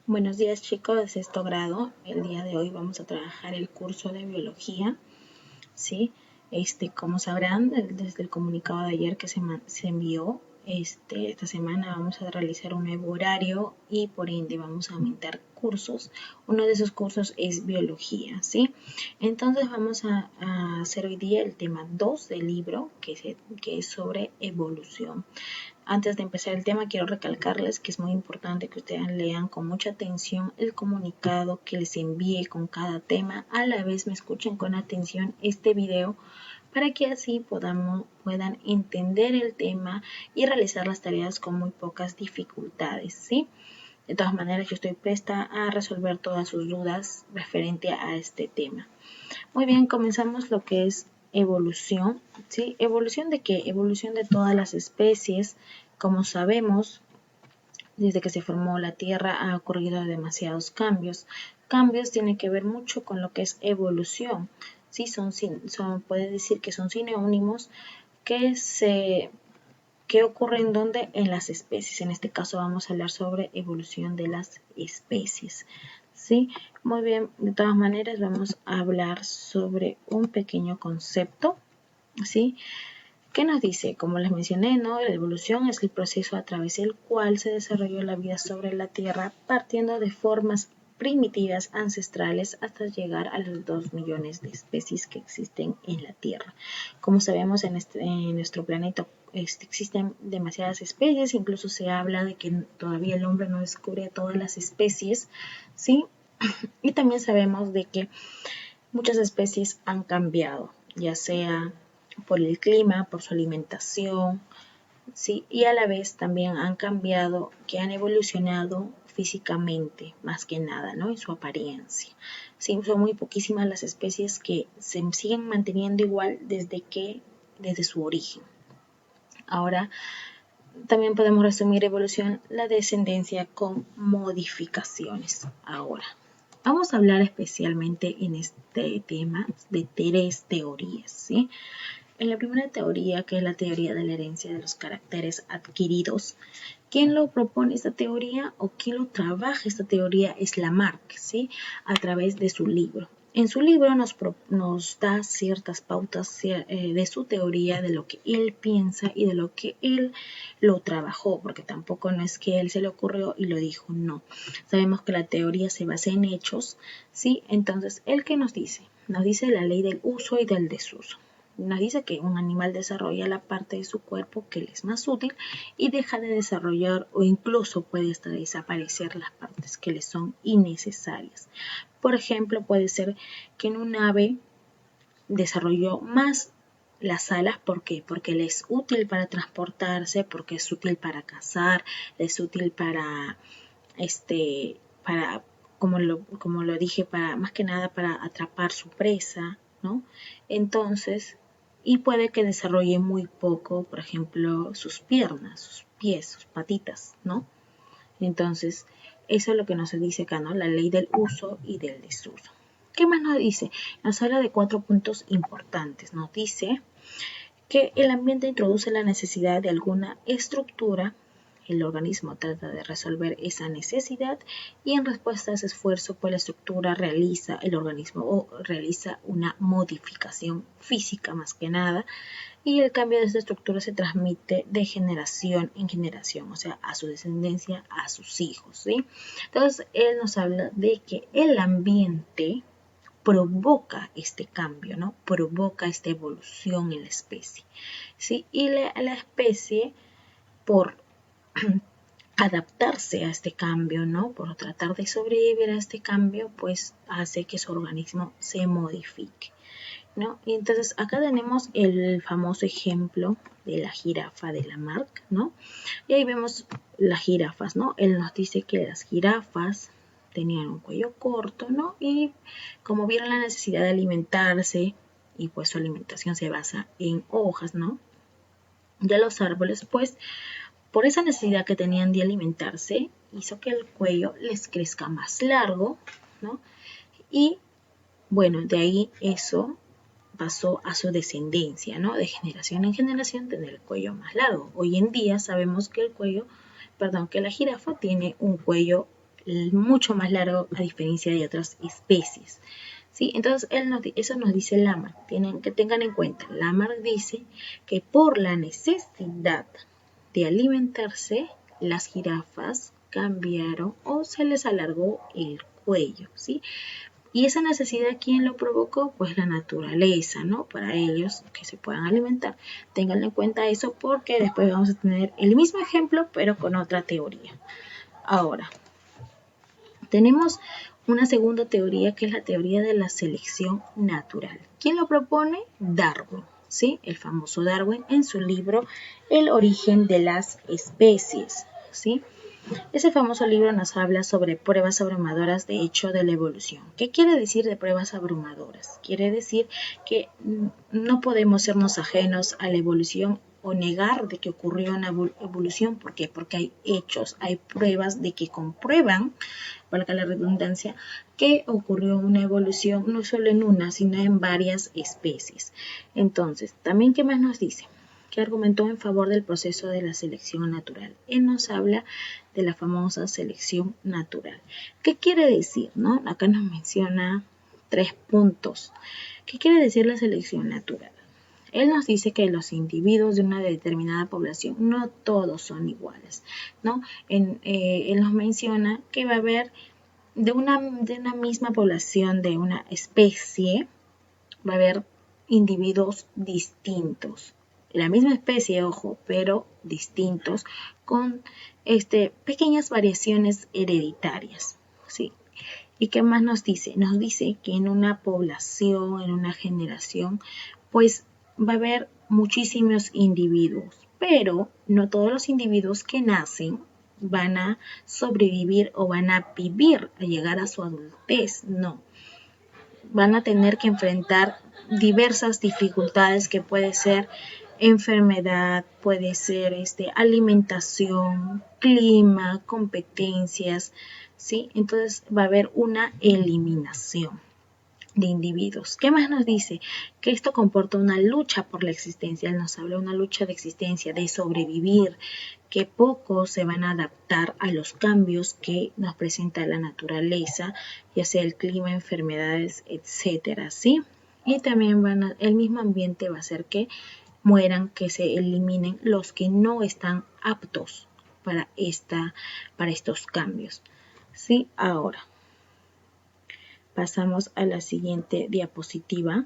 Buenos días chicos de sexto grado. El día de hoy vamos a trabajar el curso de biología, ¿sí? Como sabrán, desde el comunicado de ayer que se envió, esta semana vamos a realizar un nuevo horario y por ende vamos a aumentar cursos. Uno de esos cursos es biología, ¿sí? Entonces vamos a hacer hoy día el tema 2 del libro, que es sobre evolución. Antes de empezar el tema, quiero recalcarles que es muy importante que ustedes lean con mucha atención el comunicado que les envíe con cada tema. A la vez me escuchen con atención este video para que así puedan entender el tema y realizar las tareas con muy pocas dificultades, ¿sí? De todas maneras, yo estoy presta a resolver todas sus dudas referente a este tema. Muy bien, comenzamos lo que es evolución, ¿sí? ¿Evolución de qué? Evolución de todas las especies. Como sabemos, desde que se formó la Tierra ha ocurrido demasiados cambios. Cambios tienen que ver mucho con lo que es evolución, ¿sí? Puede decir que son sinónimos que ocurren donde en las especies. En este caso vamos a hablar sobre evolución de las especies, ¿sí? Muy bien, de todas maneras vamos a hablar sobre un pequeño concepto, ¿sí? ¿Qué nos dice? Como les mencioné, ¿no? La evolución es el proceso a través del cual se desarrolló la vida sobre la Tierra, partiendo de formas primitivas ancestrales hasta llegar a los 2 millones de especies que existen en la Tierra. Como sabemos, en nuestro planeta existen demasiadas especies, incluso se habla de que todavía el hombre no descubre todas las especies, ¿sí? Y también sabemos de que muchas especies han cambiado, ya sea por el clima, por su alimentación, ¿sí? Y a la vez también han cambiado, que han evolucionado físicamente, más que nada, ¿no? En su apariencia. Sí, son muy poquísimas las especies que se siguen manteniendo igual desde su origen. Ahora, también podemos resumir evolución, la descendencia con modificaciones. Ahora, vamos a hablar especialmente en este tema de 3 teorías, ¿sí? En la primera teoría, que es la teoría de la herencia de los caracteres adquiridos, ¿quién lo propone esta teoría o quién lo trabaja esta teoría? Es Lamarck, ¿sí? A través de su libro. En su libro nos da ciertas pautas de su teoría, de lo que él piensa y de lo que él lo trabajó, porque tampoco no es que él se le ocurrió y lo dijo, no. Sabemos que la teoría se basa en hechos, ¿sí? Entonces, ¿él qué nos dice? Nos dice la ley del uso y del desuso. Nos dice que un animal desarrolla la parte de su cuerpo que le es más útil y deja de desarrollar o incluso puede hasta desaparecer las partes que le son innecesarias. Por ejemplo, puede ser que en un ave desarrolló más las alas, ¿por qué? Porque le es útil para transportarse, porque es útil para cazar, es útil para como lo dije, para más que nada para atrapar su presa, ¿no? Entonces, y puede que desarrolle muy poco, por ejemplo, sus piernas, sus pies, sus patitas, ¿no? Entonces, eso es lo que nos dice acá, ¿no? La ley del uso y del desuso. ¿Qué más nos dice? Nos habla de 4 puntos importantes. Nos dice que el ambiente introduce la necesidad de alguna estructura. El organismo trata de resolver esa necesidad y en respuesta a ese esfuerzo, pues la estructura el organismo realiza una modificación física más que nada, y el cambio de esta estructura se transmite de generación en generación, o sea, a su descendencia, a sus hijos, ¿sí? Entonces, él nos habla de que el ambiente provoca este cambio, ¿no? Provoca esta evolución en la especie, ¿sí? Y la especie, por adaptarse a este cambio, ¿no? Por tratar de sobrevivir a este cambio, pues hace que su organismo se modifique, ¿no? Y entonces acá tenemos el famoso ejemplo de la jirafa de Lamarck, ¿no? Y ahí vemos las jirafas, ¿no? Él nos dice que las jirafas tenían un cuello corto, ¿no? Y como vieron la necesidad de alimentarse, y pues su alimentación se basa en hojas, ¿no? De los árboles, pues por esa necesidad que tenían de alimentarse, hizo que el cuello les crezca más largo, ¿no? Y bueno, de ahí eso pasó a su descendencia, ¿no? De generación en generación tener el cuello más largo. Hoy en día sabemos que que la jirafa tiene un cuello mucho más largo a diferencia de otras especies. ¿Sí? Entonces, eso nos dice Lamarck. Que tengan en cuenta, Lamarck dice que por la necesidad de alimentarse, las jirafas cambiaron o se les alargó el cuello, ¿sí? Y esa necesidad, ¿quién lo provocó? Pues la naturaleza, ¿no? Para ellos que se puedan alimentar. Tengan en cuenta eso porque después vamos a tener el mismo ejemplo, pero con otra teoría. Ahora, tenemos una segunda teoría que es la teoría de la selección natural. ¿Quién lo propone? Darwin, ¿sí? El famoso Darwin en su libro El origen de las especies, ¿sí? Ese famoso libro nos habla sobre pruebas abrumadoras de hecho de la evolución. ¿Qué quiere decir de pruebas abrumadoras? Quiere decir que no podemos sernos ajenos a la evolución o negar de que ocurrió una evolución. ¿Por qué? Porque hay hechos, hay pruebas de que comprueban, valga la redundancia, que ocurrió una evolución no solo en una, sino en varias especies. Entonces, también, ¿qué más nos dice? Que argumentó en favor del proceso de la selección natural. Él nos habla de la famosa selección natural. ¿Qué quiere decir, no? Acá nos menciona 3 puntos. ¿Qué quiere decir la selección natural? Él nos dice que los individuos de una determinada población no todos son iguales, ¿no? Él nos menciona que va a haber de una misma población, de una especie, va a haber individuos distintos. La misma especie, ojo, pero distintos, con pequeñas variaciones hereditarias, ¿sí? ¿Y qué más nos dice? Nos dice que en una población, en una generación, pues va a haber muchísimos individuos, pero no todos los individuos que nacen van a sobrevivir o van a vivir, a llegar a su adultez, no. Van a tener que enfrentar diversas dificultades que puede ser enfermedad, puede ser alimentación, clima, competencias, ¿sí? Entonces va a haber una eliminación de individuos. ¿Qué más nos dice? Que esto comporta una lucha por la existencia. Él nos habla de una lucha de existencia, de sobrevivir, que pocos se van a adaptar a los cambios que nos presenta la naturaleza, ya sea el clima, enfermedades, etcétera, ¿sí? Y también el mismo ambiente va a hacer que mueran, que se eliminen los que no están aptos para estos cambios. ¿Sí? Ahora pasamos a la siguiente diapositiva.